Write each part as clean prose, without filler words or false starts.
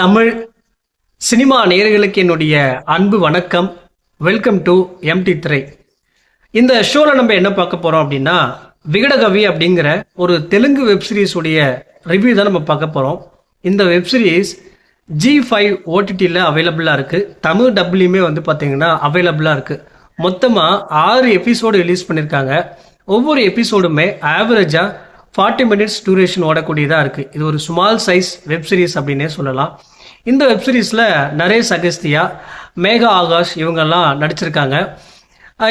Tamil cinema நேயர்களுக்கு என்னுடைய அன்பு வணக்கம். வெல்கம் டு எம்டி திரை. இந்த ஷோவில் நம்ம என்ன பார்க்க போகிறோம் அப்படின்னா, விகடகவி அப்படிங்கிற ஒரு தெலுங்கு வெப்சீரிஸ் உடைய ரிவ்யூ தான் நம்ம பார்க்க போகிறோம். இந்த வெப்சீரிஸ் G5 ஓடிடியில் அவைலபிளாக இருக்குது. தமிழ் டப்லையுமே பார்த்தீங்கன்னா அவைலபிளாக இருக்குது. மொத்தமாக 6 எபிசோடு ரிலீஸ் பண்ணியிருக்காங்க. ஒவ்வொரு எபிசோடுமே ஆவரேஜாக 40 மினிட்ஸ் டியூரேஷன் ஓடக்கூடியதாக இருக்குது. இது ஒரு ஸ்மால் சைஸ் வெப்சீரிஸ் அப்படின்னே சொல்லலாம். இந்த வெப்சீரிஸில் நரேஷ் அகஸ்தியா, மேகா ஆகாஷ் இவங்கெல்லாம் நடிச்சிருக்காங்க.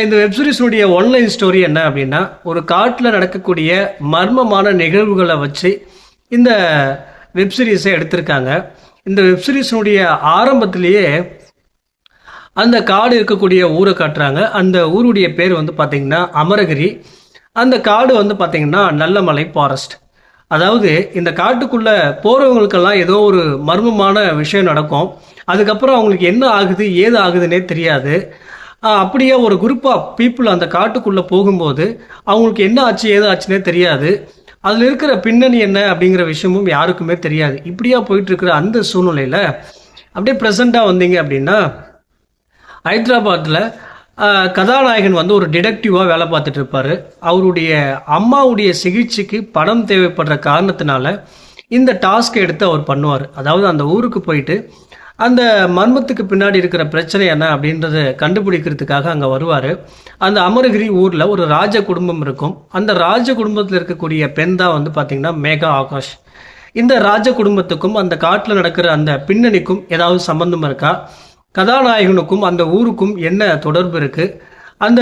இந்த வெப்சீரிஸுடைய ஒன்லைன் ஸ்டோரி என்ன அப்படின்னா, ஒரு காட்டில் நடக்கக்கூடிய மர்மமான நிகழ்வுகளை வச்சு இந்த வெப்சீரிஸை எடுத்திருக்காங்க. இந்த வெப்சீரிஸினுடைய ஆரம்பத்திலேயே அந்த காடு இருக்கக்கூடிய ஊரை காட்டுறாங்க. அந்த ஊருடைய பேர் பார்த்திங்கன்னா அமரகிரி. அந்த காடு பார்த்திங்கன்னா நல்லமலை ஃபாரஸ்ட். அதாவது இந்த காட்டுக்குள்ளே போகிறவங்களுக்கெல்லாம் ஏதோ ஒரு மர்மமான விஷயம் நடக்கும். அதுக்கப்புறம் அவங்களுக்கு என்ன ஆகுது ஏது ஆகுதுன்னே தெரியாது. அப்படியே ஒரு குரூப் ஆஃப் பீப்புள் அந்த காட்டுக்குள்ளே போகும்போது அவங்களுக்கு என்ன ஆச்சு ஏது ஆச்சுன்னே தெரியாது. அதில் இருக்கிற பின்னணி என்ன அப்படிங்கிற விஷயமும் யாருக்குமே தெரியாது. இப்படியா போயிட்டுருக்கிற அந்த சூழ்நிலையில் அப்படியே ப்ரெசண்ட்டாக வந்தீங்க அப்படின்னா, ஹைதராபாத்தில் கதாநாயகன் ஒரு டிடெக்டிவாக வேலை பார்த்துட்டு இருப்பார். அவருடைய அம்மாவுடைய சிகிச்சைக்கு பணம் தேவைப்படுற காரணத்தினால இந்த டாஸ்க்கை எடுத்து அவர் பண்ணுவார். அதாவது அந்த ஊருக்கு போயிட்டு அந்த மர்மத்துக்கு பின்னாடி இருக்கிற பிரச்சனை என்ன அப்படின்றத கண்டுபிடிக்கிறதுக்காக அங்கே வருவார். அந்த அமரகிரி ஊரில் ஒரு ராஜ குடும்பம் இருக்கும். அந்த ராஜ குடும்பத்தில் இருக்கக்கூடிய பெண் தான் பார்த்திங்கன்னா மேகா ஆகாஷ். இந்த ராஜ குடும்பத்துக்கும் அந்த காட்டில் நடக்கிற அந்த பின்னணிக்கும் ஏதாவது சம்பந்தம் இருக்கா, கதாநாயகனுக்கும் அந்த ஊருக்கும் என்ன தொடர்பு இருக்குது, அந்த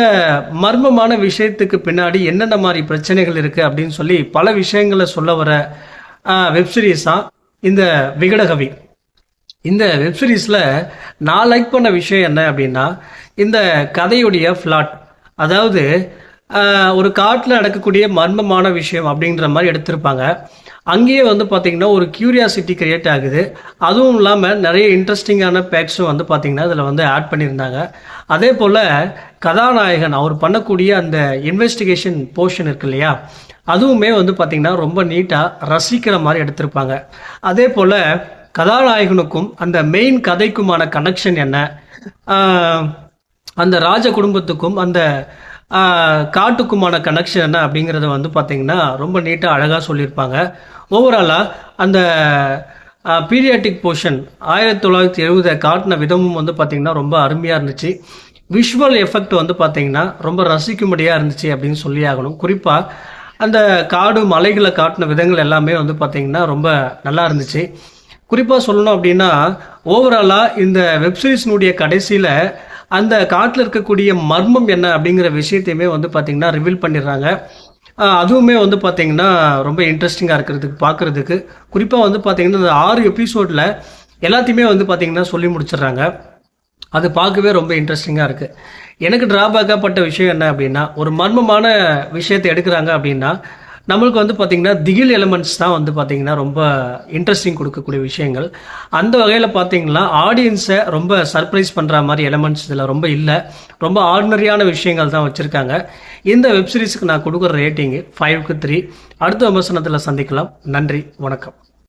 மர்மமான விஷயத்துக்கு பின்னாடி என்னென்ன மாதிரி பிரச்சனைகள் இருக்குது அப்படின்னு சொல்லி பல விஷயங்களை சொல்ல வர வெப்சீரிஸாக இந்த விகடகவி. இந்த வெப்சீரிஸில் நான் லைக் பண்ண விஷயம் என்ன அப்படின்னா, இந்த கதையுடைய ஃப்ளாட். அதாவது ஒரு காட்டில் நடக்கக்கூடிய மர்மமான விஷயம் அப்படின்ற மாதிரி எடுத்திருப்பாங்க. அங்கேயே பார்த்திங்கன்னா ஒரு கியூரியாசிட்டி கிரியேட் ஆகுது. அதுவும் இல்லாமல் நிறைய இன்ட்ரெஸ்டிங்கான பேக்ஸும் பார்த்திங்கன்னா இதில் ஆட் பண்ணியிருந்தாங்க. அதே போல் கதாநாயகன் அவர் பண்ணக்கூடிய அந்த இன்வெஸ்டிகேஷன் போர்ஷன் இருக்கு இல்லையா, அதுவுமே பார்த்திங்கன்னா ரொம்ப நீட்டாக ரசிக்கிற மாதிரி எடுத்திருப்பாங்க. அதே போல் கதாநாயகனுக்கும் அந்த மெயின் கதைக்குமான கனெக்ஷன் என்ன, அந்த ராஜ குடும்பத்துக்கும் அந்த காட்டுக்குமான கனெக்ஷன் என்ன அப்படிங்கிறத பார்த்திங்கன்னா ரொம்ப நீட்டாக அழகாக சொல்லியிருப்பாங்க. ஓவராலாக அந்த பீரியாட்டிக் போர்ஷன் 1970 காட்டின விதமும் பார்த்திங்கன்னா ரொம்ப அருமையாக இருந்துச்சு. விஷுவல் எஃபெக்ட் பார்த்திங்கன்னா ரொம்ப ரசிக்கும்படியாக இருந்துச்சு அப்படின்னு சொல்லி ஆகணும். குறிப்பாக அந்த காடு மலைகளை காட்டின விதங்கள் எல்லாமே பார்த்திங்கன்னா ரொம்ப நல்லா இருந்துச்சு. குறிப்பாக சொல்லணும் அப்படின்னா, ஓவராலாக இந்த வெப்சீரிஸினுடைய கடைசியில் அந்த காட்டில் இருக்கக்கூடிய மர்மம் என்ன அப்படிங்கிற விஷயத்தையுமே பார்த்திங்கன்னா ரிவீல் பண்ணிடுறாங்க. அதுவுமே பார்த்திங்கன்னா ரொம்ப இன்ட்ரெஸ்டிங்காக இருக்கிறதுக்கு பார்க்குறதுக்கு. குறிப்பாக பார்த்திங்கன்னா இந்த 6 எபிசோடில் எல்லாத்தையுமே பார்த்திங்கன்னா சொல்லி முடிச்சிடுறாங்க. அது பார்க்கவே ரொம்ப இன்ட்ரெஸ்டிங்காக இருக்குது. எனக்கு ட்ராபேக்காக பட்ட விஷயம் என்ன அப்படின்னா, ஒரு மர்மமான விஷயத்தை எடுக்கிறாங்க அப்படின்னா நம்மளுக்கு பார்த்திங்கன்னா திகில் எலிமெண்ட்ஸ் தான் பார்த்திங்கன்னா ரொம்ப இன்ட்ரெஸ்டிங் கொடுக்கக்கூடிய விஷயங்கள். அந்த வகையில் பார்த்திங்கன்னா ஆடியன்ஸை ரொம்ப சர்ப்ரைஸ் பண்ணுற மாதிரி எலிமெண்ட்ஸ் இதில் ரொம்ப இல்லை. ரொம்ப ஆர்டினரியான விஷயங்கள் தான் வச்சுருக்காங்க. இந்த வெப்சீரிஸுக்கு நான் கொடுக்குற ரேட்டிங்கு 5க்கு 3. அடுத்த விமர்சனத்தில் சந்திக்கலாம். நன்றி, வணக்கம்.